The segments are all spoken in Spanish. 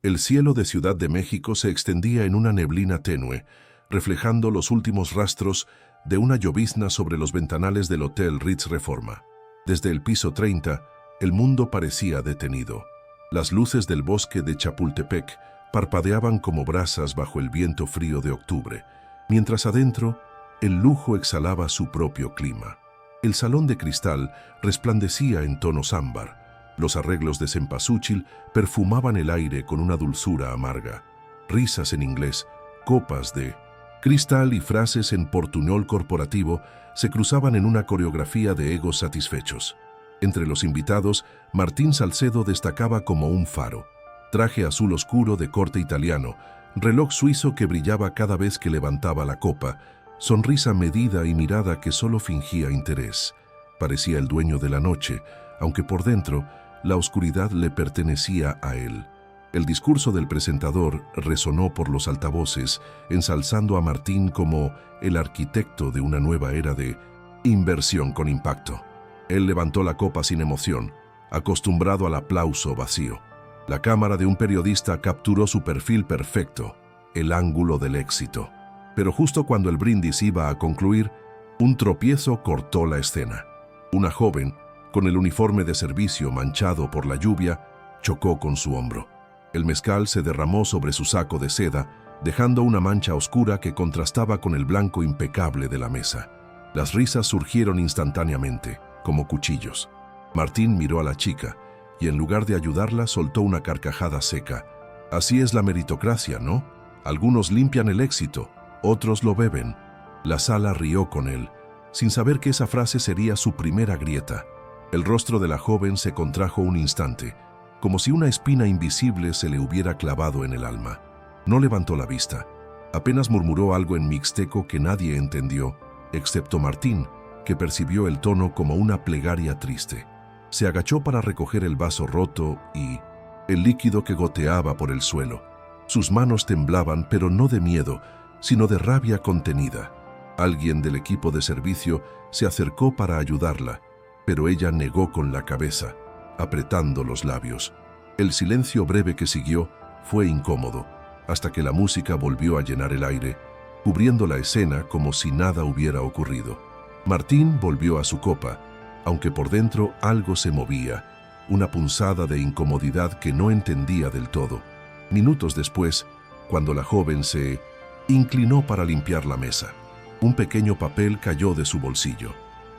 El cielo de Ciudad de México se extendía en una neblina tenue, reflejando los últimos rastros de una llovizna sobre los ventanales del Hotel Ritz Reforma. Desde el piso 30, el mundo parecía detenido. Las luces del bosque de Chapultepec parpadeaban como brasas bajo el viento frío de octubre, mientras adentro, el lujo exhalaba su propio clima. El salón de cristal resplandecía en tonos ámbar. Los arreglos de cempasúchil perfumaban el aire con una dulzura amarga. Risas en inglés, copas de cristal y frases en portuñol corporativo se cruzaban en una coreografía de egos satisfechos. Entre los invitados, Martín Salcedo destacaba como un faro. Traje azul oscuro de corte italiano, reloj suizo que brillaba cada vez que levantaba la copa, sonrisa medida y mirada que solo fingía interés. Parecía el dueño de la noche, aunque por dentro la oscuridad le pertenecía a él. El discurso del presentador resonó por los altavoces, ensalzando a Martín como el arquitecto de una nueva era de inversión con impacto. Él levantó la copa sin emoción, acostumbrado al aplauso vacío. La cámara de un periodista capturó su perfil perfecto, el ángulo del éxito. Pero justo cuando el brindis iba a concluir, un tropiezo cortó la escena. Una joven, con el uniforme de servicio manchado por la lluvia, chocó con su hombro. El mezcal se derramó sobre su saco de seda, dejando una mancha oscura que contrastaba con el blanco impecable de la mesa. Las risas surgieron instantáneamente, como cuchillos. Martín miró a la chica y en lugar de ayudarla soltó una carcajada seca. Así es la meritocracia, ¿no? Algunos limpian el éxito, otros lo beben. La sala rió con él, sin saber que esa frase sería su primera grieta. El rostro de la joven se contrajo un instante, como si una espina invisible se le hubiera clavado en el alma. No levantó la vista. Apenas murmuró algo en mixteco que nadie entendió, excepto Martín, que percibió el tono como una plegaria triste. Se agachó para recoger el vaso roto y el líquido que goteaba por el suelo. Sus manos temblaban, pero no de miedo, sino de rabia contenida. Alguien del equipo de servicio se acercó para ayudarla, pero ella negó con la cabeza, apretando los labios. El silencio breve que siguió fue incómodo, hasta que la música volvió a llenar el aire, cubriendo la escena como si nada hubiera ocurrido. Martín volvió a su copa, aunque por dentro algo se movía, una punzada de incomodidad que no entendía del todo. Minutos después, cuando la joven se inclinó para limpiar la mesa, un pequeño papel cayó de su bolsillo.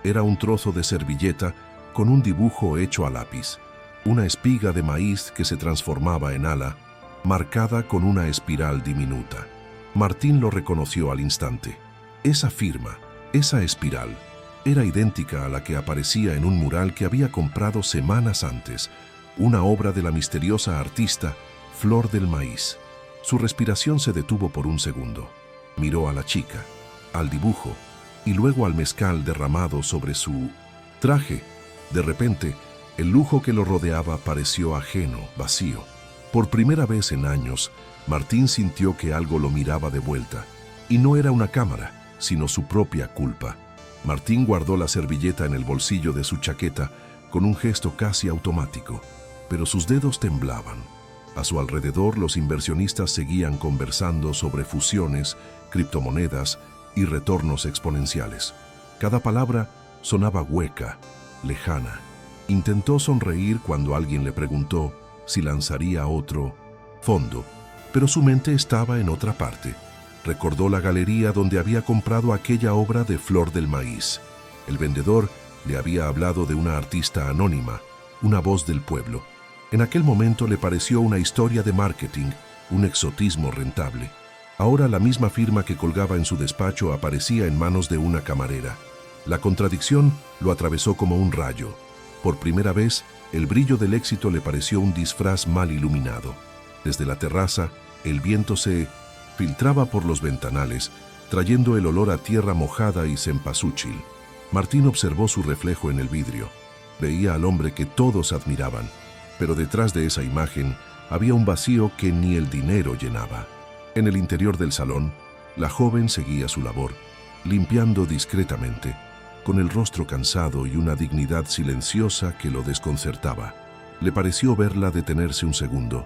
Era un trozo de servilleta con un dibujo hecho a lápiz, una espiga de maíz que se transformaba en ala, marcada con una espiral diminuta. Martín lo reconoció al instante. Esa firma, esa espiral, era idéntica a la que aparecía en un mural que había comprado semanas antes, una obra de la misteriosa artista Flor del Maíz. Su respiración se detuvo por un segundo. Miró a la chica, al dibujo, y luego al mezcal derramado sobre su traje. De repente, el lujo que lo rodeaba pareció ajeno, vacío. Por primera vez en años, Martín sintió que algo lo miraba de vuelta. Y no era una cámara, sino su propia culpa. Martín guardó la servilleta en el bolsillo de su chaqueta con un gesto casi automático, pero sus dedos temblaban. A su alrededor, los inversionistas seguían conversando sobre fusiones, criptomonedas y retornos exponenciales. Cada palabra sonaba hueca, lejana. Intentó sonreír cuando alguien le preguntó si lanzaría otro fondo, pero su mente estaba en otra parte. Recordó la galería donde había comprado aquella obra de Flor del Maíz. El vendedor le había hablado de una artista anónima, una voz del pueblo. En aquel momento le pareció una historia de marketing, un exotismo rentable. Ahora la misma firma que colgaba en su despacho aparecía en manos de una camarera. La contradicción lo atravesó como un rayo. Por primera vez, el brillo del éxito le pareció un disfraz mal iluminado. Desde la terraza, el viento se filtraba por los ventanales, trayendo el olor a tierra mojada y cempasúchil. Martín observó su reflejo en el vidrio. Veía al hombre que todos admiraban, pero detrás de esa imagen había un vacío que ni el dinero llenaba. En el interior del salón, la joven seguía su labor, limpiando discretamente, con el rostro cansado y una dignidad silenciosa que lo desconcertaba. Le pareció verla detenerse un segundo,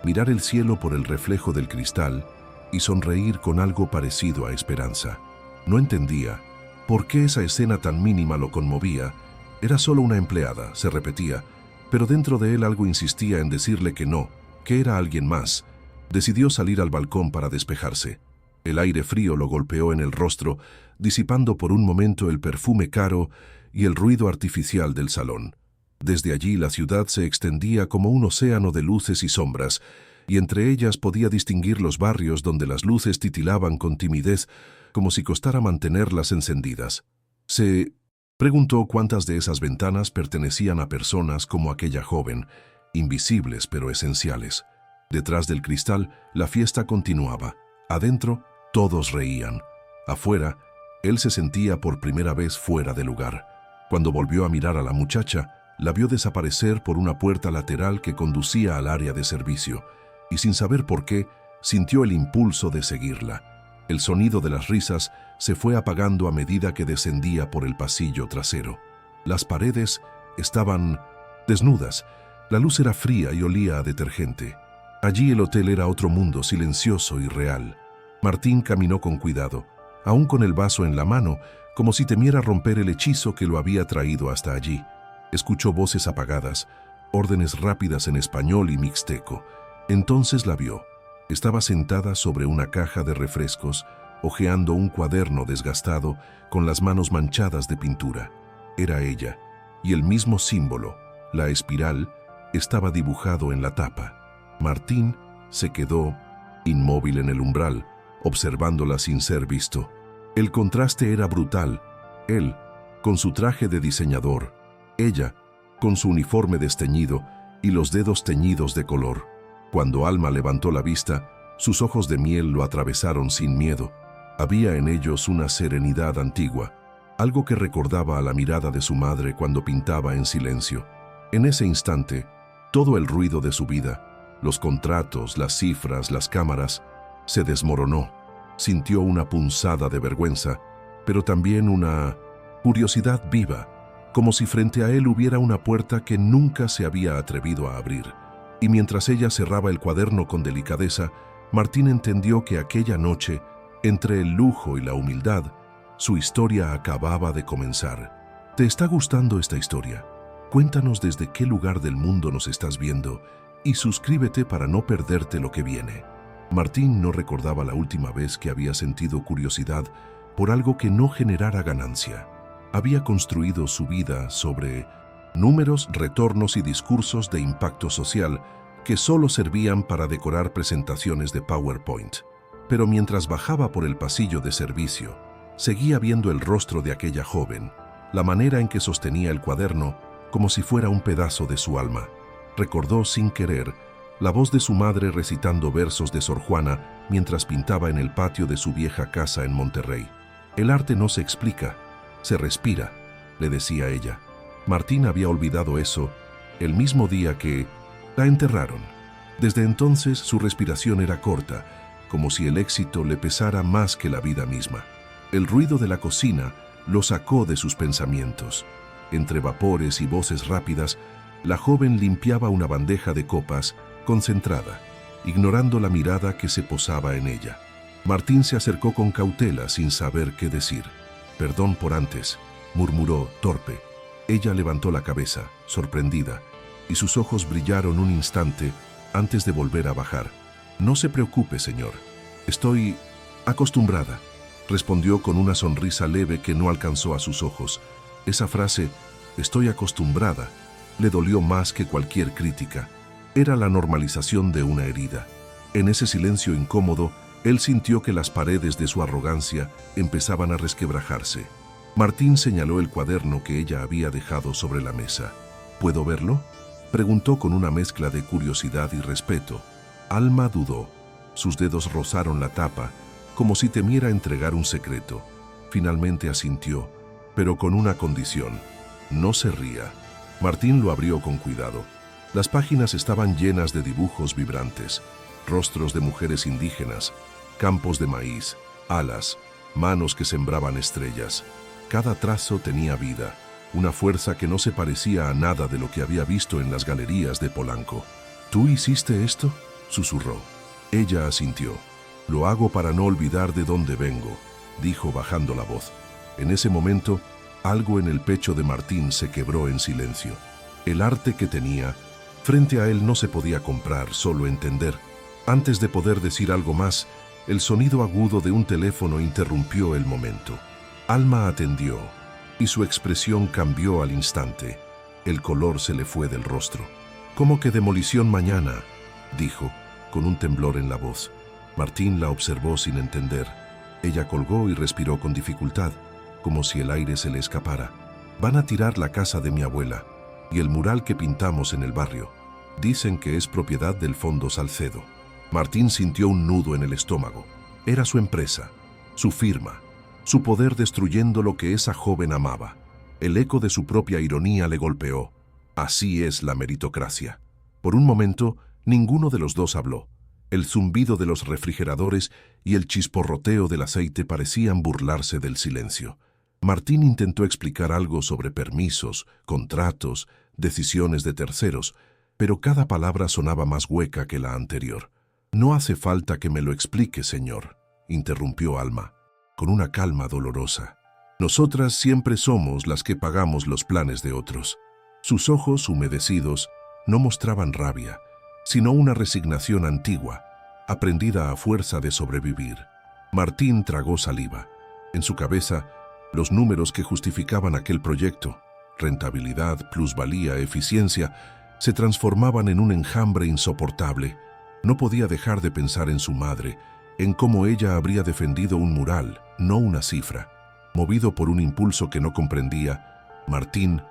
mirar el cielo por el reflejo del cristal y sonreír con algo parecido a esperanza. No entendía por qué esa escena tan mínima lo conmovía. Era solo una empleada, se repetía, pero dentro de él algo insistía en decirle que no, que era alguien más. Decidió salir al balcón para despejarse. El aire frío lo golpeó en el rostro, disipando por un momento el perfume caro y el ruido artificial del salón. Desde allí la ciudad se extendía como un océano de luces y sombras, y entre ellas podía distinguir los barrios donde las luces titilaban con timidez, como si costara mantenerlas encendidas. Se preguntó cuántas de esas ventanas pertenecían a personas como aquella joven, invisibles pero esenciales. Detrás del cristal, la fiesta continuaba. Adentro, todos reían. Afuera, él se sentía por primera vez fuera de lugar. Cuando volvió a mirar a la muchacha, la vio desaparecer por una puerta lateral que conducía al área de servicio, y sin saber por qué, sintió el impulso de seguirla. El sonido de las risas se fue apagando a medida que descendía por el pasillo trasero. Las paredes estaban desnudas, la luz era fría y olía a detergente. Allí el hotel era otro mundo silencioso y real. Martín caminó con cuidado, aún con el vaso en la mano, como si temiera romper el hechizo que lo había traído hasta allí. Escuchó voces apagadas, órdenes rápidas en español y mixteco. Entonces la vio. Estaba sentada sobre una caja de refrescos, hojeando un cuaderno desgastado con las manos manchadas de pintura. Era ella, y el mismo símbolo, la espiral, estaba dibujado en la tapa. Martín se quedó inmóvil en el umbral, observándola sin ser visto. El contraste era brutal. Él, con su traje de diseñador, ella, con su uniforme desteñido y los dedos teñidos de color. Cuando Alma levantó la vista, sus ojos de miel lo atravesaron sin miedo. Había en ellos una serenidad antigua, algo que recordaba a la mirada de su madre cuando pintaba en silencio. En ese instante, todo el ruido de su vida, los contratos, las cifras, las cámaras, se desmoronó. Sintió una punzada de vergüenza, pero también una curiosidad viva, como si frente a él hubiera una puerta que nunca se había atrevido a abrir. Y mientras ella cerraba el cuaderno con delicadeza, Martín entendió que aquella noche, entre el lujo y la humildad, su historia acababa de comenzar. ¿Te está gustando esta historia? Cuéntanos desde qué lugar del mundo nos estás viendo y suscríbete para no perderte lo que viene. Martín no recordaba la última vez que había sentido curiosidad por algo que no generara ganancia. Había construido su vida sobre números, retornos y discursos de impacto social que solo servían para decorar presentaciones de PowerPoint. Pero mientras bajaba por el pasillo de servicio, seguía viendo el rostro de aquella joven, la manera en que sostenía el cuaderno como si fuera un pedazo de su alma. Recordó sin querer la voz de su madre recitando versos de Sor Juana mientras pintaba en el patio de su vieja casa en Monterrey. El arte no se explica, se respira, le decía ella. Martín había olvidado eso el mismo día que la enterraron. Desde entonces su respiración era corta, como si el éxito le pesara más que la vida misma. El ruido de la cocina lo sacó de sus pensamientos. Entre vapores y voces rápidas, la joven limpiaba una bandeja de copas, concentrada, ignorando la mirada que se posaba en ella. Martín se acercó con cautela sin saber qué decir. «Perdón por antes», murmuró, torpe. Ella levantó la cabeza, sorprendida, y sus ojos brillaron un instante antes de volver a bajar. «No se preocupe, señor. Estoy acostumbrada», respondió con una sonrisa leve que no alcanzó a sus ojos. Esa frase, «estoy acostumbrada», le dolió más que cualquier crítica. Era la normalización de una herida. En ese silencio incómodo, él sintió que las paredes de su arrogancia empezaban a resquebrajarse. Martín señaló el cuaderno que ella había dejado sobre la mesa. «¿Puedo verlo?», preguntó con una mezcla de curiosidad y respeto. Alma dudó. Sus dedos rozaron la tapa, como si temiera entregar un secreto. Finalmente asintió, pero con una condición: no se ría. Martín lo abrió con cuidado. Las páginas estaban llenas de dibujos vibrantes, rostros de mujeres indígenas, campos de maíz, alas, manos que sembraban estrellas. Cada trazo tenía vida, una fuerza que no se parecía a nada de lo que había visto en las galerías de Polanco. «¿Tú hiciste esto?», susurró. Ella asintió. Lo hago para no olvidar de dónde vengo, dijo bajando la voz. En ese momento, algo en el pecho de Martín se quebró en silencio. El arte que tenía, frente a él no se podía comprar, solo entender. Antes de poder decir algo más, el sonido agudo de un teléfono interrumpió el momento. Alma atendió, y su expresión cambió al instante. El color se le fue del rostro. «¿Cómo que demolición mañana?», dijo, con un temblor en la voz. Martín la observó sin entender. Ella colgó y respiró con dificultad, como si el aire se le escapara. «Van a tirar la casa de mi abuela y el mural que pintamos en el barrio. Dicen que es propiedad del Fondo Salcedo». Martín sintió un nudo en el estómago. Era su empresa, su firma, su poder destruyendo lo que esa joven amaba. El eco de su propia ironía le golpeó. Así es la meritocracia. Por un momento, ninguno de los dos habló. El zumbido de los refrigeradores y el chisporroteo del aceite parecían burlarse del silencio. Martín intentó explicar algo sobre permisos, contratos, decisiones de terceros, pero cada palabra sonaba más hueca que la anterior. «No hace falta que me lo explique, señor», interrumpió Alma, con una calma dolorosa. «Nosotras siempre somos las que pagamos los planes de otros». Sus ojos humedecidos no mostraban rabia, sino una resignación antigua, aprendida a fuerza de sobrevivir. Martín tragó saliva. En su cabeza, los números que justificaban aquel proyecto, rentabilidad, plusvalía, eficiencia, se transformaban en un enjambre insoportable. No podía dejar de pensar en su madre, en cómo ella habría defendido un mural, no una cifra. Movido por un impulso que no comprendía, Martín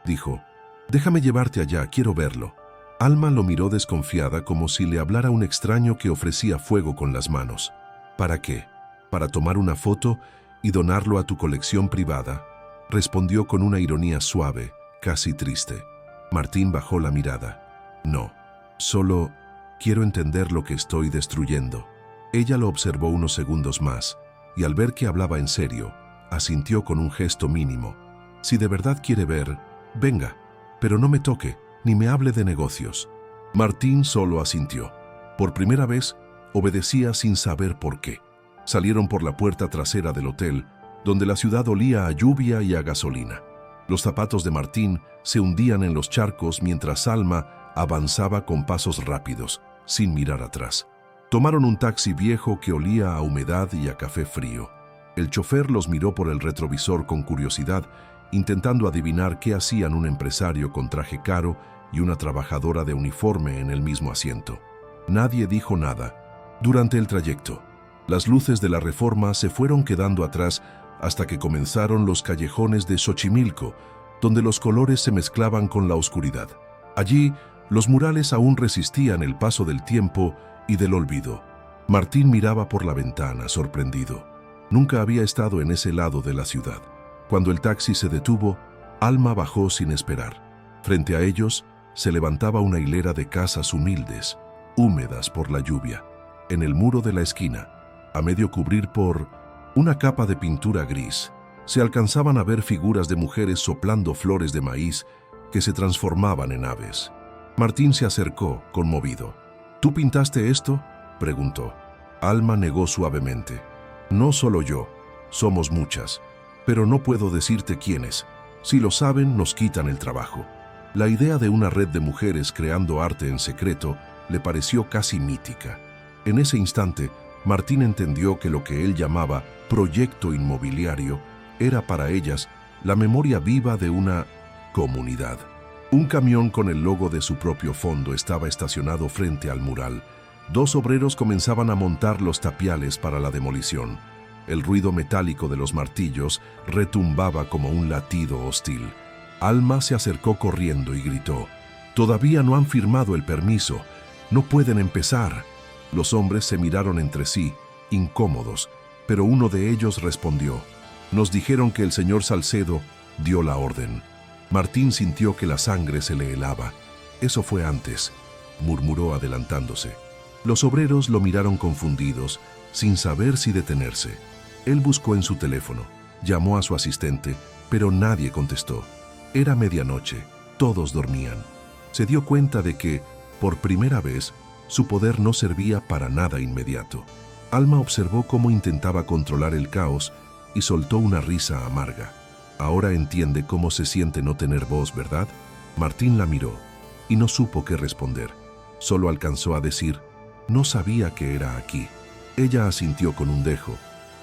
dijo: «Déjame llevarte allá, quiero verlo». Alma lo miró desconfiada, como si le hablara un extraño que ofrecía fuego con las manos. «¿Para qué? ¿Para tomar una foto y donarlo a tu colección privada?», respondió con una ironía suave, casi triste. Martín bajó la mirada. «No, solo quiero entender lo que estoy destruyendo». Ella lo observó unos segundos más, y al ver que hablaba en serio, asintió con un gesto mínimo. «Si de verdad quiere ver, venga, pero no me toque, ni me hable de negocios». Martín solo asintió. Por primera vez, obedecía sin saber por qué. Salieron por la puerta trasera del hotel, donde la ciudad olía a lluvia y a gasolina. Los zapatos de Martín se hundían en los charcos mientras Alma avanzaba con pasos rápidos, sin mirar atrás. Tomaron un taxi viejo que olía a humedad y a café frío. El chofer los miró por el retrovisor con curiosidad, intentando adivinar qué hacían un empresario con traje caro y una trabajadora de uniforme en el mismo asiento. Nadie dijo nada. Durante el trayecto, las luces de la Reforma se fueron quedando atrás hasta que comenzaron los callejones de Xochimilco, donde los colores se mezclaban con la oscuridad. Allí, los murales aún resistían el paso del tiempo y del olvido. Martín miraba por la ventana, sorprendido. Nunca había estado en ese lado de la ciudad. Cuando el taxi se detuvo, Alma bajó sin esperar. Frente a ellos se levantaba una hilera de casas humildes, húmedas por la lluvia. En el muro de la esquina, a medio cubrir por una capa de pintura gris, se alcanzaban a ver figuras de mujeres soplando flores de maíz que se transformaban en aves. Martín se acercó, conmovido. «¿Tú pintaste esto?», preguntó. Alma negó suavemente. «No solo yo, somos muchas, pero no puedo decirte quiénes. Si lo saben, nos quitan el trabajo». La idea de una red de mujeres creando arte en secreto le pareció casi mítica. En ese instante, Martín entendió que lo que él llamaba proyecto inmobiliario era para ellas la memoria viva de una comunidad. Un camión con el logo de su propio fondo estaba estacionado frente al mural. Dos obreros comenzaban a montar los tapiales para la demolición. El ruido metálico de los martillos retumbaba como un latido hostil. Alma se acercó corriendo y gritó: «Todavía no han firmado el permiso. No pueden empezar». Los hombres se miraron entre sí, incómodos, pero uno de ellos respondió: «Nos dijeron que el señor Salcedo dio la orden». Martín sintió que la sangre se le helaba. «Eso fue antes», murmuró adelantándose. Los obreros lo miraron confundidos, sin saber si detenerse. Él buscó en su teléfono, llamó a su asistente, pero nadie contestó. Era medianoche, todos dormían. Se dio cuenta de que, por primera vez, Su poder no servía para nada inmediato. Alma observó cómo intentaba controlar el caos y soltó una risa amarga. Ahora entiende cómo se siente no tener voz, ¿verdad? Martín la miró y no supo qué responder. Solo alcanzó a decir, no sabía que era aquí. Ella asintió con un dejo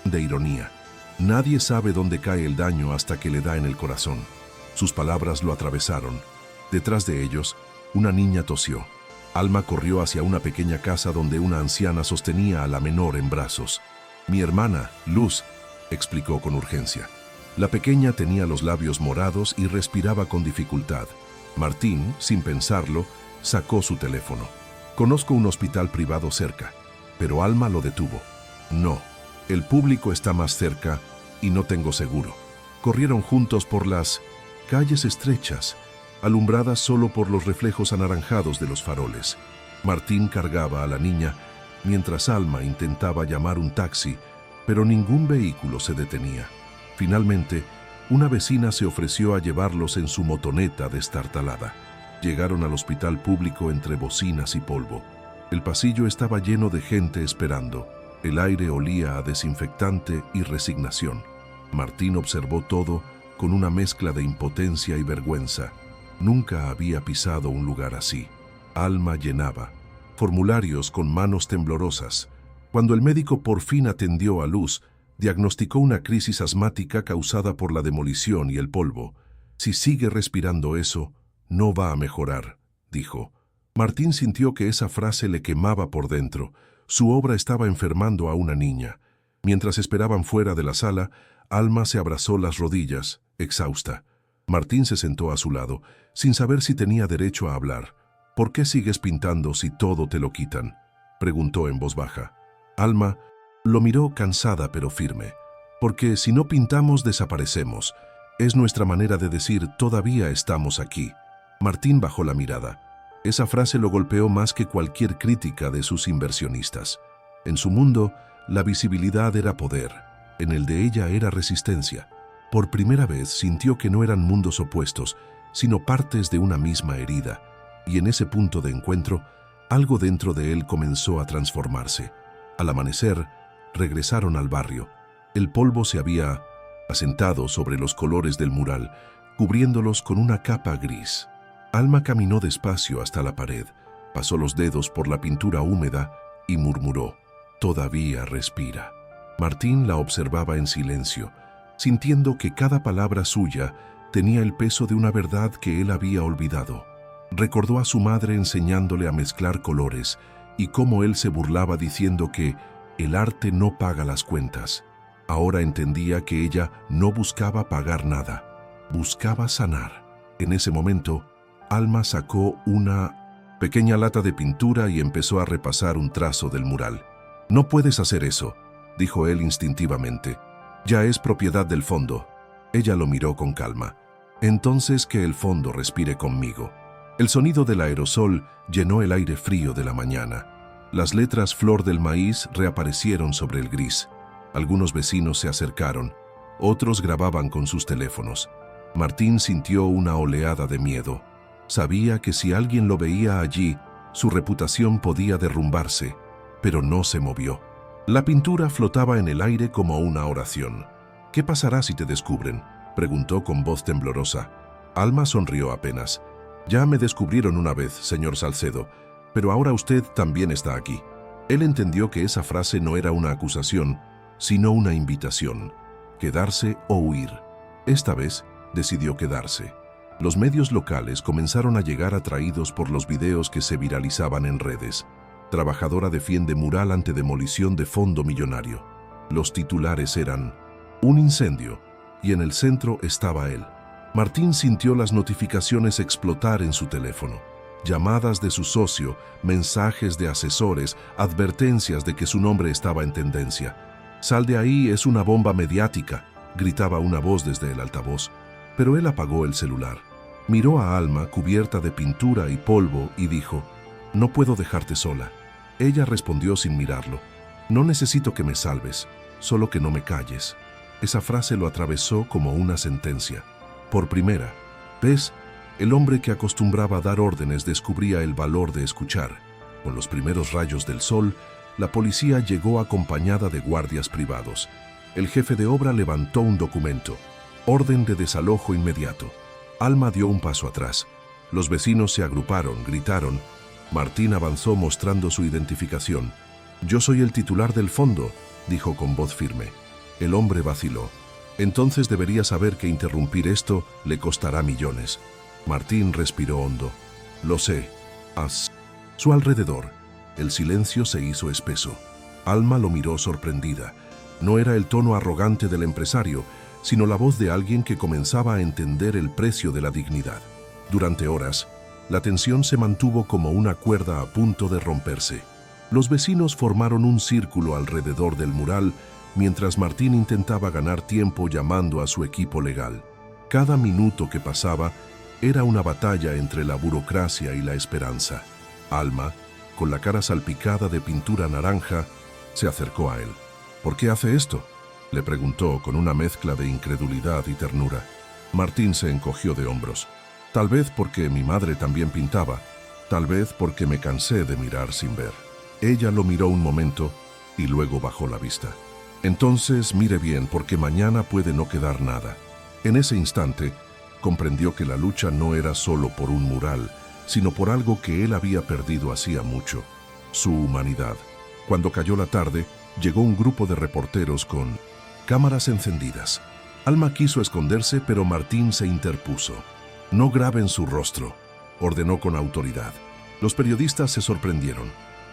de ironía. Nadie sabe dónde cae el daño hasta que le da en el corazón. Sus palabras lo atravesaron. Detrás de ellos, una niña tosió. Alma corrió hacia una pequeña casa donde una anciana sostenía a la menor en brazos. Mi hermana, Luz, explicó con urgencia. La pequeña tenía los labios morados y respiraba con dificultad. Martín, sin pensarlo, sacó su teléfono. Conozco un hospital privado cerca, pero Alma lo detuvo. No, el público está más cerca y no tengo seguro. Corrieron juntos por las calles estrechas, alumbradas solo por los reflejos anaranjados de los faroles. Martín cargaba a la niña, mientras Alma intentaba llamar un taxi, pero ningún vehículo se detenía. Finalmente, una vecina se ofreció a llevarlos en su motoneta destartalada. Llegaron al hospital público entre bocinas y polvo. El pasillo estaba lleno de gente esperando. El aire olía a desinfectante y resignación. Martín observó todo con una mezcla de impotencia y vergüenza. Nunca había pisado un lugar así. Alma llenaba formularios con manos temblorosas. Cuando el médico por fin atendió a Luz, diagnosticó una crisis asmática causada por la demolición y el polvo. Si sigue respirando eso, no va a mejorar, dijo. Martín sintió que esa frase le quemaba por dentro. Su obra estaba enfermando a una niña. Mientras esperaban fuera de la sala, Alma se abrazó las rodillas, exhausta. Martín se sentó a su lado, sin saber si tenía derecho a hablar. ¿Por qué sigues pintando si todo te lo quitan?, preguntó en voz baja. Alma lo miró cansada pero firme. Porque si no pintamos, desaparecemos. Es nuestra manera de decir, todavía estamos aquí. Martín bajó la mirada. Esa frase lo golpeó más que cualquier crítica de sus inversionistas. En su mundo, la visibilidad era poder. En el de ella era resistencia. Por primera vez sintió que no eran mundos opuestos, sino partes de una misma herida. Y en ese punto de encuentro, algo dentro de él comenzó a transformarse. Al amanecer, regresaron al barrio. El polvo se había asentado sobre los colores del mural, cubriéndolos con una capa gris. Alma caminó despacio hasta la pared, pasó los dedos por la pintura húmeda y murmuró, «Todavía respira». Martín la observaba en silencio, sintiendo que cada palabra suya tenía el peso de una verdad que él había olvidado. Recordó a su madre enseñándole a mezclar colores y cómo él se burlaba diciendo que el arte no paga las cuentas. Ahora entendía que ella no buscaba pagar nada, buscaba sanar. En ese momento, Alma sacó una pequeña lata de pintura y empezó a repasar un trazo del mural. «No puedes hacer eso», dijo él instintivamente. «Ya es propiedad del fondo». Ella lo miró con calma. «Entonces que el fondo respire conmigo». El sonido del aerosol llenó el aire frío de la mañana. Las letras flor del maíz reaparecieron sobre el gris. Algunos vecinos se acercaron, otros grababan con sus teléfonos. Martín sintió una oleada de miedo. Sabía que si alguien lo veía allí, su reputación podía derrumbarse, pero no se movió. La pintura flotaba en el aire como una oración. «¿Qué pasará si te descubren?», preguntó con voz temblorosa. Alma sonrió apenas. «Ya me descubrieron una vez, señor Salcedo, pero ahora usted también está aquí». Él entendió que esa frase no era una acusación, sino una invitación. Quedarse o huir. Esta vez decidió quedarse. Los medios locales comenzaron a llegar atraídos por los videos que se viralizaban en redes. Trabajadora defiende mural ante demolición de fondo millonario. Los titulares eran un incendio y en el centro estaba él. Martín sintió las notificaciones explotar en su teléfono. Llamadas de su socio, mensajes de asesores, advertencias de que su nombre estaba en tendencia. «Sal de ahí, es una bomba mediática», gritaba una voz desde el altavoz. Pero él apagó el celular. Miró a Alma cubierta de pintura y polvo y dijo, «No puedo dejarte sola». Ella respondió sin mirarlo, «No necesito que me salves, solo que no me calles». Esa frase lo atravesó como una sentencia. Por primera vez, el hombre que acostumbraba a dar órdenes descubría el valor de escuchar. Con los primeros rayos del sol, la policía llegó acompañada de guardias privados. El jefe de obra levantó un documento. Orden de desalojo inmediato. Alma dio un paso atrás. Los vecinos se agruparon, gritaron. Martín avanzó mostrando su identificación. «Yo soy el titular del fondo», dijo con voz firme. El hombre vaciló. «Entonces debería saber que interrumpir esto le costará millones». Martín respiró hondo. «Lo sé». A su alrededor, el silencio se hizo espeso. Alma lo miró sorprendida. No era el tono arrogante del empresario, sino la voz de alguien que comenzaba a entender el precio de la dignidad. Durante horas, la tensión se mantuvo como una cuerda a punto de romperse. Los vecinos formaron un círculo alrededor del mural mientras Martín intentaba ganar tiempo llamando a su equipo legal. Cada minuto que pasaba era una batalla entre la burocracia y la esperanza. Alma, con la cara salpicada de pintura naranja, se acercó a él. «¿Por qué hace esto?», le preguntó con una mezcla de incredulidad y ternura. Martín se encogió de hombros. «Tal vez porque mi madre también pintaba, tal vez porque me cansé de mirar sin ver». Ella lo miró un momento y luego bajó la vista. «Entonces mire bien, porque mañana puede no quedar nada». En ese instante, comprendió que la lucha no era solo por un mural, sino por algo que él había perdido hacía mucho: su humanidad. Cuando cayó la tarde, llegó un grupo de reporteros con cámaras encendidas. Alma quiso esconderse, pero Martín se interpuso. «No graben su rostro», ordenó con autoridad. Los periodistas se sorprendieron.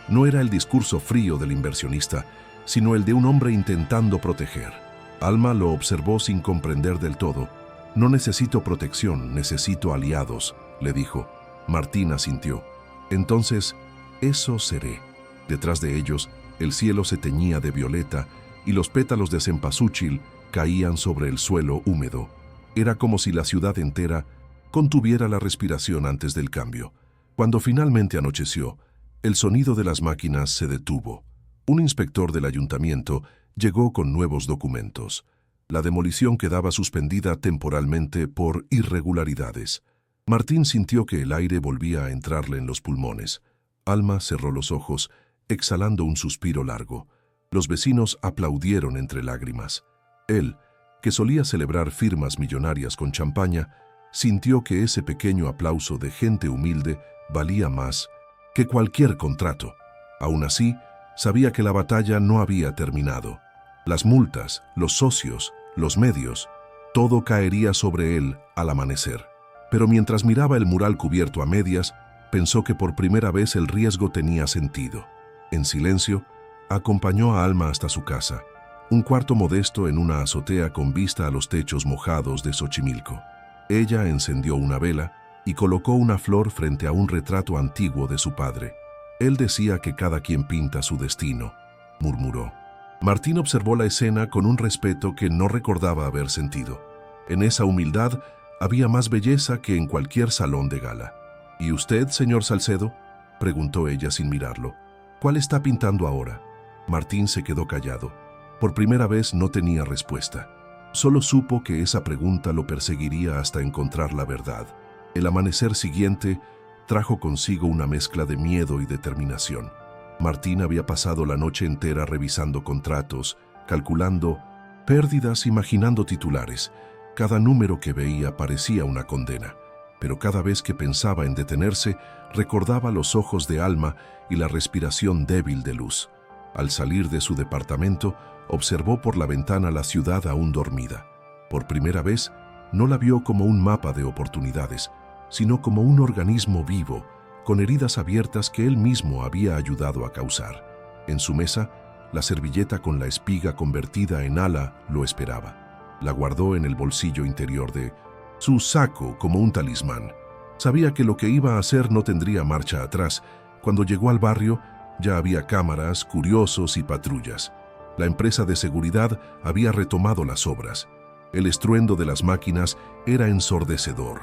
No era el discurso frío del inversionista, sino el de un hombre intentando proteger. Alma lo observó sin comprender del todo. «No necesito protección, necesito aliados», le dijo. Martín asintió. «Entonces, eso seré». Detrás de ellos, el cielo se teñía de violeta y los pétalos de cempasúchil caían sobre el suelo húmedo. Era como si la ciudad entera contuviera la respiración antes del cambio. Cuando finalmente anocheció, el sonido de las máquinas se detuvo. Un inspector del ayuntamiento llegó con nuevos documentos. La demolición quedaba suspendida temporalmente por irregularidades. Martín sintió que el aire volvía a entrarle en los pulmones. Alma cerró los ojos, exhalando un suspiro largo. Los vecinos aplaudieron entre lágrimas. Él, que solía celebrar firmas millonarias con champaña, sintió que ese pequeño aplauso de gente humilde valía más que cualquier contrato. Aún así, sabía que la batalla no había terminado. Las multas, los socios, los medios, todo caería sobre él al amanecer. Pero mientras miraba el mural cubierto a medias, pensó que por primera vez el riesgo tenía sentido. En silencio, acompañó a Alma hasta su casa, un cuarto modesto en una azotea con vista a los techos mojados de Xochimilco. Ella encendió una vela y colocó una flor frente a un retrato antiguo de su padre. Él decía que cada quien pinta su destino, murmuró. Martín observó la escena con un respeto que no recordaba haber sentido. En esa humildad había más belleza que en cualquier salón de gala. «¿Y usted, señor Salcedo?», preguntó ella sin mirarlo. «¿Cuál está pintando ahora?». Martín se quedó callado. Por primera vez no tenía respuesta. Solo supo que esa pregunta lo perseguiría hasta encontrar la verdad. El amanecer siguiente trajo consigo una mezcla de miedo y determinación. Martín había pasado la noche entera revisando contratos, calculando pérdidas, imaginando titulares. Cada número que veía parecía una condena, pero cada vez que pensaba en detenerse, recordaba los ojos de Alma y la respiración débil de luz. Al salir de su departamento, observó por la ventana la ciudad aún dormida. Por primera vez, no la vio como un mapa de oportunidades, sino como un organismo vivo, con heridas abiertas que él mismo había ayudado a causar. En su mesa, la servilleta con la espiga convertida en ala lo esperaba. La guardó en el bolsillo interior de su saco como un talismán. Sabía que lo que iba a hacer no tendría marcha atrás. Cuando llegó al barrio, ya había cámaras, curiosos y patrullas. La empresa de seguridad había retomado las obras. El estruendo de las máquinas era ensordecedor.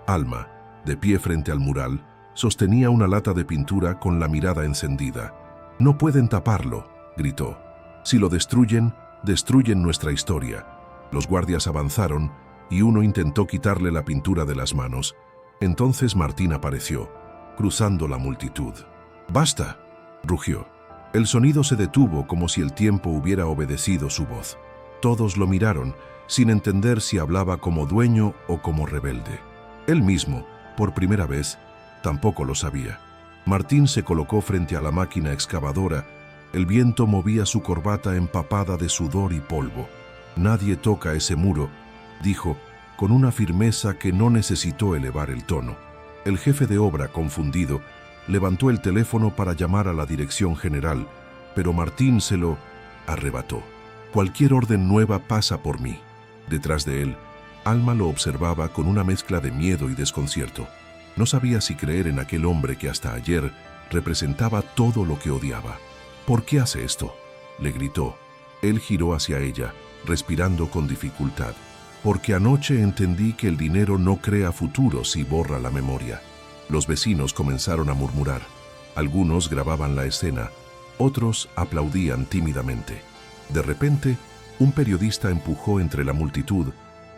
Alma, de pie frente al mural, sostenía una lata de pintura con la mirada encendida. «No pueden taparlo», gritó. «Si lo destruyen, destruyen nuestra historia». Los guardias avanzaron y uno intentó quitarle la pintura de las manos. Entonces Martín apareció, cruzando la multitud. «¡Basta!», rugió. El sonido se detuvo como si el tiempo hubiera obedecido su voz. Todos lo miraron, sin entender si hablaba como dueño o como rebelde. Él mismo, por primera vez, tampoco lo sabía. Martín se colocó frente a la máquina excavadora. El viento movía su corbata empapada de sudor y polvo. «Nadie toca ese muro», dijo, con una firmeza que no necesitó elevar el tono. El jefe de obra, confundido, levantó el teléfono para llamar a la dirección general, pero Martín se lo arrebató. «Cualquier orden nueva pasa por mí». Detrás de él, Alma lo observaba con una mezcla de miedo y desconcierto. No sabía si creer en aquel hombre que hasta ayer representaba todo lo que odiaba. «¿Por qué hace esto?», le gritó. Él giró hacia ella, respirando con dificultad. «Porque anoche entendí que el dinero no crea futuros y borra la memoria». Los vecinos comenzaron a murmurar. Algunos grababan la escena, otros aplaudían tímidamente. De repente, un periodista empujó entre la multitud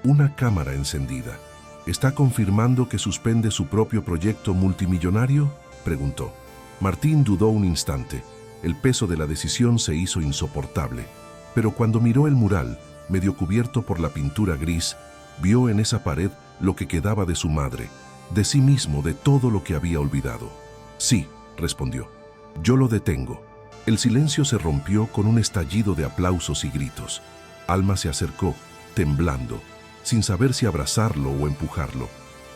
una cámara encendida. «¿Está confirmando que suspende su propio proyecto multimillonario?», preguntó. Martín dudó un instante. El peso de la decisión se hizo insoportable. Pero cuando miró el mural, medio cubierto por la pintura gris, vio en esa pared lo que quedaba de su madre, de sí mismo, de todo lo que había olvidado. «Sí», respondió. «Yo lo detengo». El silencio se rompió con un estallido de aplausos y gritos. Alma se acercó, temblando, sin saber si abrazarlo o empujarlo.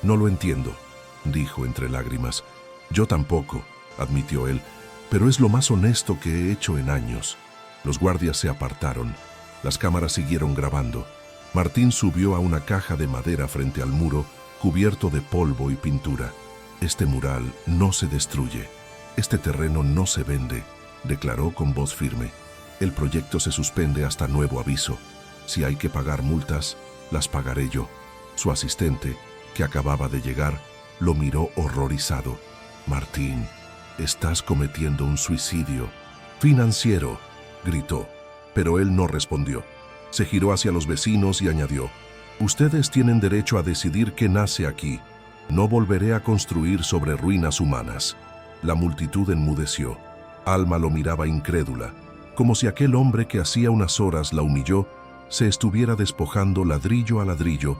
«No lo entiendo», dijo entre lágrimas. «Yo tampoco», admitió él, «pero es lo más honesto que he hecho en años». Los guardias se apartaron. Las cámaras siguieron grabando. Martín subió a una caja de madera frente al muro, cubierto de polvo y pintura. «Este mural no se destruye. Este terreno no se vende», declaró con voz firme. «El proyecto se suspende hasta nuevo aviso. Si hay que pagar multas, las pagaré yo». Su asistente, que acababa de llegar, lo miró horrorizado. «Martín, estás cometiendo un suicidio financiero», gritó, pero él no respondió. Se giró hacia los vecinos y añadió: «Ustedes tienen derecho a decidir qué nace aquí. No volveré a construir sobre ruinas humanas». La multitud enmudeció. Alma lo miraba incrédula, como si aquel hombre que hacía unas horas la humilló se estuviera despojando ladrillo a ladrillo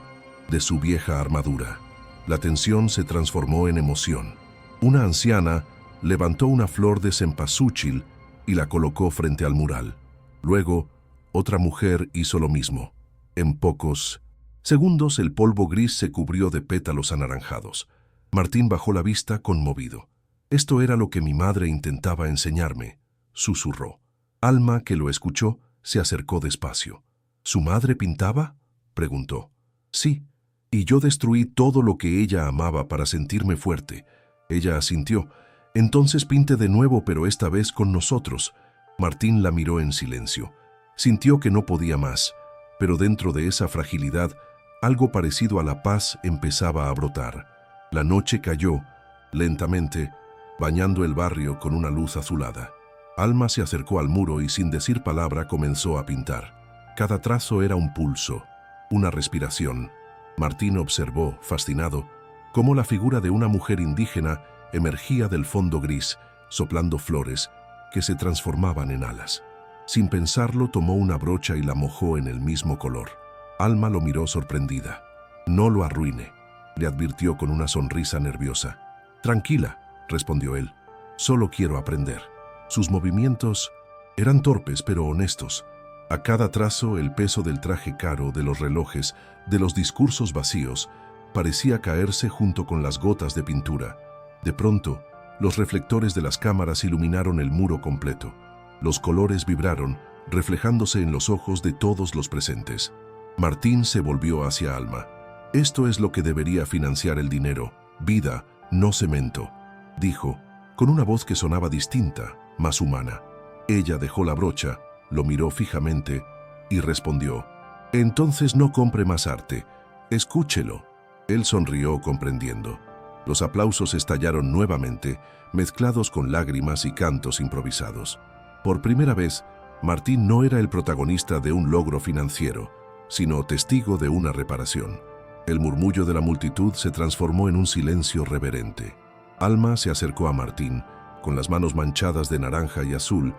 de su vieja armadura. La tensión se transformó en emoción. Una anciana levantó una flor de cempasúchil y la colocó frente al mural. Luego, otra mujer hizo lo mismo. En pocos segundos el polvo gris se cubrió de pétalos anaranjados. Martín bajó la vista conmovido. «Esto era lo que mi madre intentaba enseñarme», susurró. Alma, que lo escuchó, se acercó despacio. «¿Su madre pintaba?», preguntó. «Sí, y yo destruí todo lo que ella amaba para sentirme fuerte». Ella asintió. «Entonces pinte de nuevo, pero esta vez con nosotros». Martín la miró en silencio. Sintió que no podía más, pero dentro de esa fragilidad, algo parecido a la paz empezaba a brotar. La noche cayó, lentamente, bañando el barrio con una luz azulada. Alma se acercó al muro y sin decir palabra comenzó a pintar. Cada trazo era un pulso, una respiración. Martín observó, fascinado, cómo la figura de una mujer indígena emergía del fondo gris, soplando flores que se transformaban en alas. Sin pensarlo, tomó una brocha y la mojó en el mismo color. Alma lo miró sorprendida. «No lo arruine», le advirtió con una sonrisa nerviosa. «Tranquila», respondió él. «Solo quiero aprender». Sus movimientos eran torpes pero honestos. A cada trazo, el peso del traje caro, de los relojes, de los discursos vacíos, parecía caerse junto con las gotas de pintura. De pronto, los reflectores de las cámaras iluminaron el muro completo. Los colores vibraron, reflejándose en los ojos de todos los presentes. Martín se volvió hacia Alma. «Esto es lo que debería financiar el dinero, vida, no cemento», dijo, con una voz que sonaba distinta, más humana. Ella dejó la brocha, lo miró fijamente y respondió: «Entonces no compre más arte, escúchelo». Él sonrió comprendiendo. Los aplausos estallaron nuevamente, mezclados con lágrimas y cantos improvisados. Por primera vez, Martín no era el protagonista de un logro financiero, sino testigo de una reparación. El murmullo de la multitud se transformó en un silencio reverente. Alma se acercó a Martín, con las manos manchadas de naranja y azul,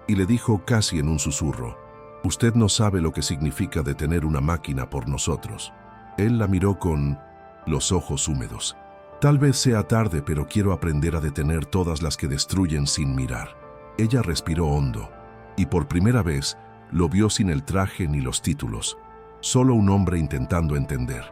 y le dijo casi en un susurro: «Usted no sabe lo que significa detener una máquina por nosotros». Él la miró con los ojos húmedos. «Tal vez sea tarde, pero quiero aprender a detener todas las que destruyen sin mirar». Ella respiró hondo, y por primera vez lo vio sin el traje ni los títulos. Solo un hombre intentando entender.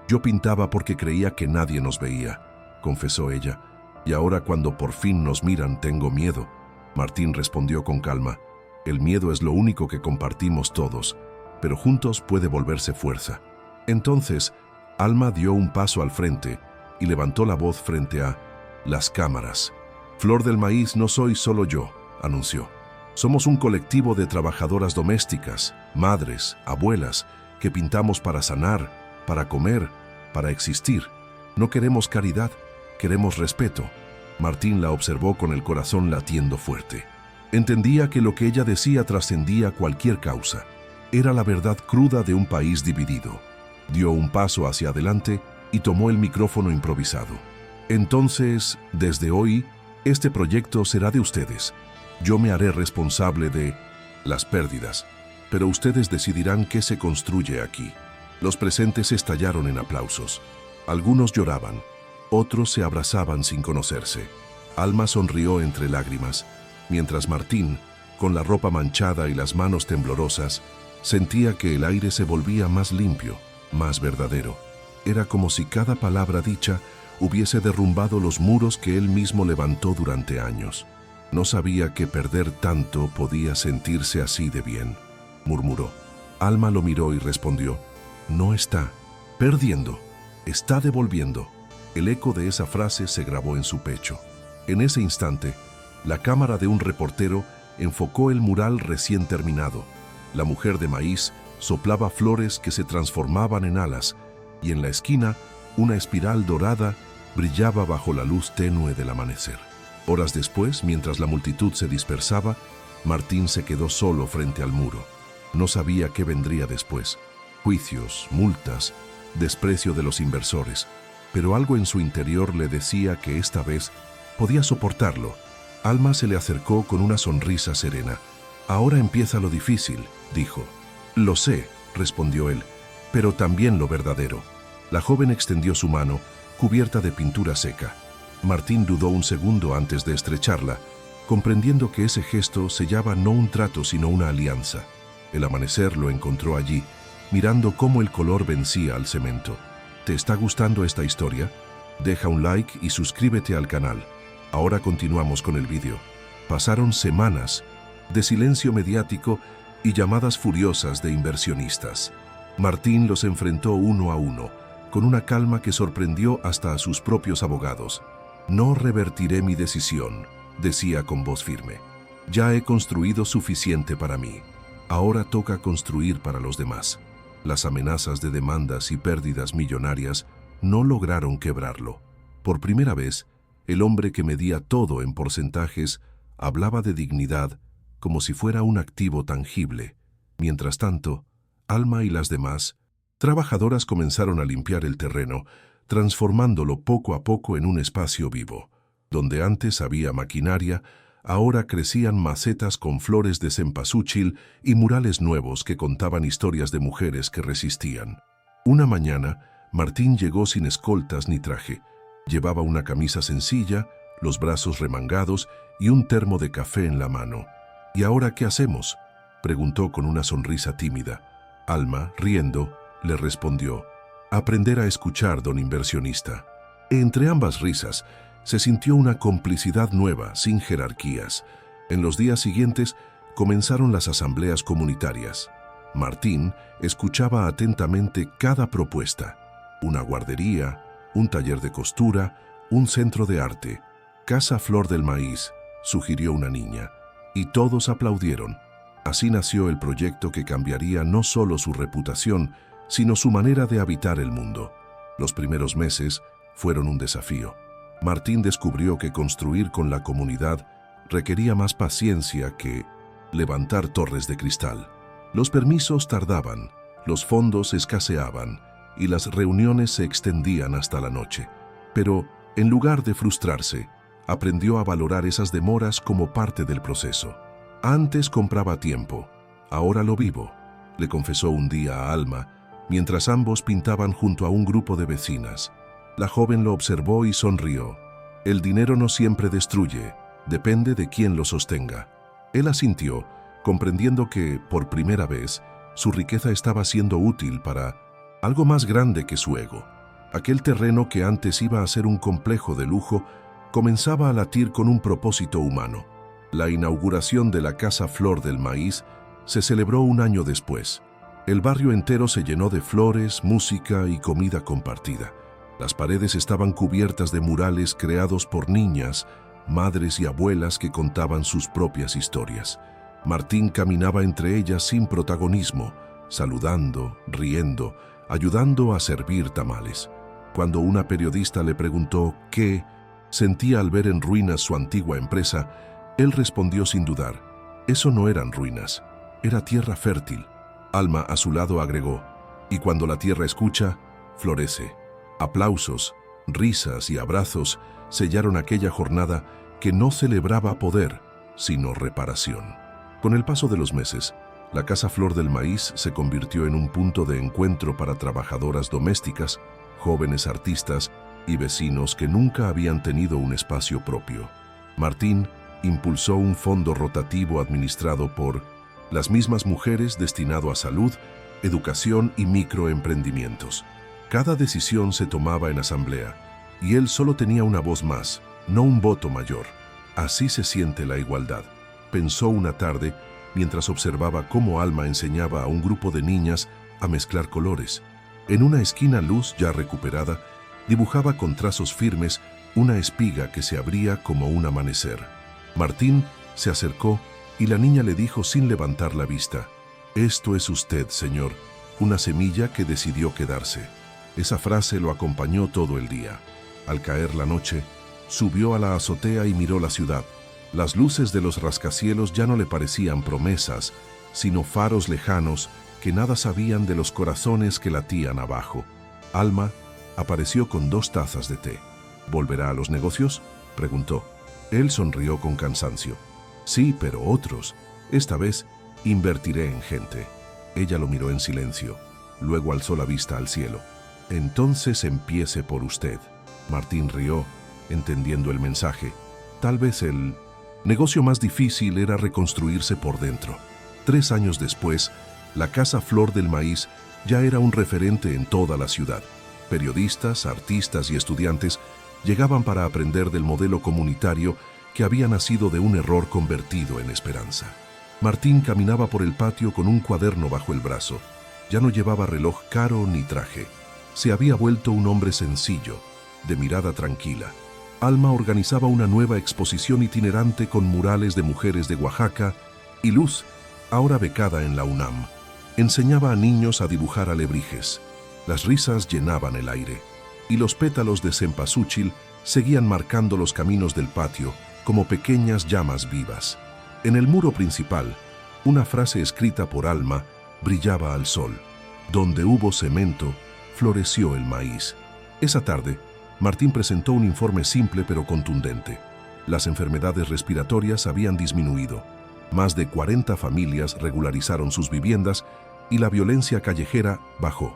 «Yo pintaba porque creía que nadie nos veía», confesó ella, «y ahora cuando por fin nos miran tengo miedo». Martín respondió con calma: «El miedo es lo único que compartimos todos, pero juntos puede volverse fuerza». Entonces, Alma dio un paso al frente y levantó la voz frente a las cámaras. «Flor del Maíz no soy solo yo», anunció. «Somos un colectivo de trabajadoras domésticas, madres, abuelas, que pintamos para sanar, para comer, para existir. No queremos caridad, queremos respeto». Martín la observó con el corazón latiendo fuerte. Entendía que lo que ella decía trascendía cualquier causa. Era la verdad cruda de un país dividido. Dio un paso hacia adelante y tomó el micrófono improvisado. «Entonces, desde hoy, este proyecto será de ustedes. Yo me haré responsable de las pérdidas, pero ustedes decidirán qué se construye aquí». Los presentes estallaron en aplausos. Algunos lloraban, otros se abrazaban sin conocerse. Alma sonrió entre lágrimas, mientras Martín, con la ropa manchada y las manos temblorosas, sentía que el aire se volvía más limpio, más verdadero. Era como si cada palabra dicha hubiese derrumbado los muros que él mismo levantó durante años. «No sabía que perder tanto podía sentirse así de bien», murmuró. Alma lo miró y respondió: «No está perdiendo, está devolviendo». El eco de esa frase se grabó en su pecho. En ese instante, la cámara de un reportero enfocó el mural recién terminado. La mujer de maíz soplaba flores que se transformaban en alas, y en la esquina, una espiral dorada brillaba bajo la luz tenue del amanecer. Horas después, mientras la multitud se dispersaba, Martín se quedó solo frente al muro. No sabía qué vendría después: juicios, multas, desprecio de los inversores. Pero algo en su interior le decía que esta vez podía soportarlo. Alma se le acercó con una sonrisa serena. «Ahora empieza lo difícil», dijo. «Lo sé», respondió él, «pero también lo verdadero». La joven extendió su mano, cubierta de pintura seca. Martín dudó un segundo antes de estrecharla, comprendiendo que ese gesto sellaba no un trato sino una alianza. El amanecer lo encontró allí, mirando cómo el color vencía al cemento. ¿Te está gustando esta historia? Deja un like y suscríbete al canal. Ahora continuamos con el vídeo. Pasaron semanas de silencio mediático y llamadas furiosas de inversionistas. Martín los enfrentó uno a uno, con una calma que sorprendió hasta a sus propios abogados. «No revertiré mi decisión», decía con voz firme. «Ya he construido suficiente para mí. Ahora toca construir para los demás». Las amenazas de demandas y pérdidas millonarias no lograron quebrarlo. Por primera vez, el hombre que medía todo en porcentajes hablaba de dignidad como si fuera un activo tangible. Mientras tanto, Alma y las demás trabajadoras comenzaron a limpiar el terreno, transformándolo poco a poco en un espacio vivo. Donde antes había maquinaria, ahora crecían macetas con flores de cempasúchil y murales nuevos que contaban historias de mujeres que resistían. Una mañana, Martín llegó sin escoltas ni traje. Llevaba una camisa sencilla, los brazos remangados y un termo de café en la mano. «¿Y ahora qué hacemos?», preguntó con una sonrisa tímida. Alma, riendo, le respondió: «Aprender a escuchar, don inversionista». Entre ambas risas, se sintió una complicidad nueva, sin jerarquías. En los días siguientes comenzaron las asambleas comunitarias. Martín escuchaba atentamente cada propuesta: una guardería, un taller de costura, un centro de arte. «Casa Flor del Maíz», sugirió una niña, y todos aplaudieron. Así nació el proyecto que cambiaría no solo su reputación, sino su manera de habitar el mundo. Los primeros meses fueron un desafío. Martín descubrió que construir con la comunidad requería más paciencia que levantar torres de cristal. Los permisos tardaban, los fondos escaseaban y las reuniones se extendían hasta la noche. Pero, en lugar de frustrarse, aprendió a valorar esas demoras como parte del proceso. Antes compraba tiempo, ahora lo vivo, le confesó un día a Alma, mientras ambos pintaban junto a un grupo de vecinas. La joven lo observó y sonrió. El dinero no siempre destruye, depende de quién lo sostenga. Él asintió, comprendiendo que, por primera vez, su riqueza estaba siendo útil para algo más grande que su ego. Aquel terreno que antes iba a ser un complejo de lujo, comenzaba a latir con un propósito humano. La inauguración de la Casa Flor del Maíz se celebró un año después. El barrio entero se llenó de flores, música y comida compartida. Las paredes estaban cubiertas de murales creados por niñas, madres y abuelas que contaban sus propias historias. Martín caminaba entre ellas sin protagonismo, saludando, riendo, ayudando a servir tamales. Cuando una periodista le preguntó qué sentía al ver en ruinas su antigua empresa, él respondió sin dudar: eso no eran ruinas, era tierra fértil. Alma a su lado agregó: y cuando la tierra escucha, florece. Aplausos, risas y abrazos sellaron aquella jornada que no celebraba poder, sino reparación. Con el paso de los meses, la Casa Flor del Maíz se convirtió en un punto de encuentro para trabajadoras domésticas, jóvenes artistas y vecinos que nunca habían tenido un espacio propio. Martín impulsó un fondo rotativo administrado por las mismas mujeres destinado a salud, educación y microemprendimientos. Cada decisión se tomaba en asamblea, y él solo tenía una voz más, no un voto mayor. Así se siente la igualdad, pensó una tarde mientras observaba cómo Alma enseñaba a un grupo de niñas a mezclar colores. En una esquina, Luz, ya recuperada, dibujaba con trazos firmes una espiga que se abría como un amanecer. Martín se acercó y la niña le dijo sin levantar la vista: «Esto es usted, señor, una semilla que decidió quedarse». Esa frase lo acompañó todo el día. Al caer la noche, subió a la azotea y miró la ciudad. Las luces de los rascacielos ya no le parecían promesas, sino faros lejanos que nada sabían de los corazones que latían abajo. Alma apareció con 2 tazas de té. «¿Volverá a los negocios?», preguntó. Él sonrió con cansancio. «Sí, pero otros. Esta vez invertiré en gente». Ella lo miró en silencio. Luego alzó la vista al cielo. «Entonces empiece por usted». Martín rió, entendiendo el mensaje. Tal vez el negocio más difícil era reconstruirse por dentro. 3 años después, la Casa Flor del Maíz ya era un referente en toda la ciudad. Periodistas, artistas y estudiantes llegaban para aprender del modelo comunitario que había nacido de un error convertido en esperanza. Martín caminaba por el patio con un cuaderno bajo el brazo. Ya no llevaba reloj caro ni traje. Se había vuelto un hombre sencillo, de mirada tranquila. Alma organizaba una nueva exposición itinerante con murales de mujeres de Oaxaca, y Luz, ahora becada en la UNAM, enseñaba a niños a dibujar alebrijes. Las risas llenaban el aire, y los pétalos de cempasúchil seguían marcando los caminos del patio como pequeñas llamas vivas. En el muro principal, una frase escrita por Alma brillaba al sol: «Donde hubo cemento, floreció el maíz». Esa tarde, Martín presentó un informe simple pero contundente. Las enfermedades respiratorias habían disminuido. Más de 40 familias regularizaron sus viviendas y la violencia callejera bajó.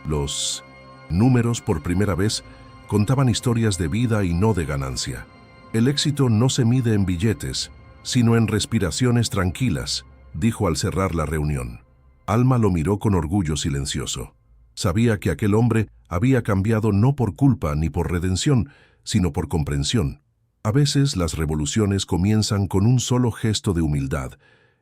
Los números, por primera vez, contaban historias de vida y no de ganancia. «El éxito no se mide en billetes, sino en respiraciones tranquilas», dijo al cerrar la reunión. Alma lo miró con orgullo silencioso. Sabía que aquel hombre había cambiado no por culpa ni por redención, sino por comprensión. A veces las revoluciones comienzan con un solo gesto de humildad,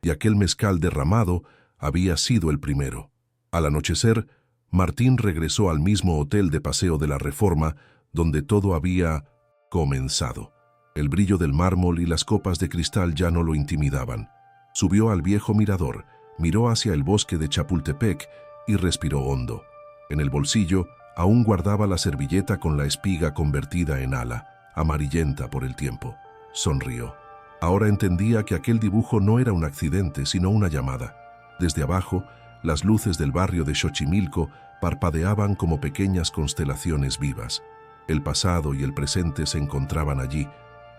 y aquel mezcal derramado había sido el primero. Al anochecer, Martín regresó al mismo hotel de Paseo de la Reforma, donde todo había comenzado. El brillo del mármol y las copas de cristal ya no lo intimidaban. Subió al viejo mirador, miró hacia el bosque de Chapultepec y respiró hondo. En el bolsillo aún guardaba la servilleta con la espiga convertida en ala, amarillenta por el tiempo. Sonrió. Ahora entendía que aquel dibujo no era un accidente, sino una llamada. Desde abajo, las luces del barrio de Xochimilco parpadeaban como pequeñas constelaciones vivas. El pasado y el presente se encontraban allí,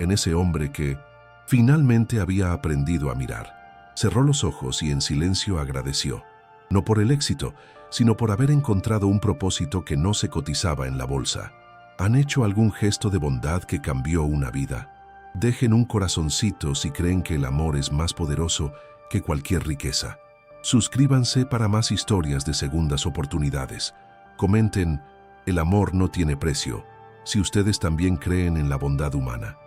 en ese hombre que finalmente había aprendido a mirar. Cerró los ojos y en silencio agradeció, no por el éxito, sino por haber encontrado un propósito que no se cotizaba en la bolsa. ¿Han hecho algún gesto de bondad que cambió una vida? Dejen un corazoncito si creen que el amor es más poderoso que cualquier riqueza. Suscríbanse para más historias de segundas oportunidades. Comenten, el amor no tiene precio, si ustedes también creen en la bondad humana.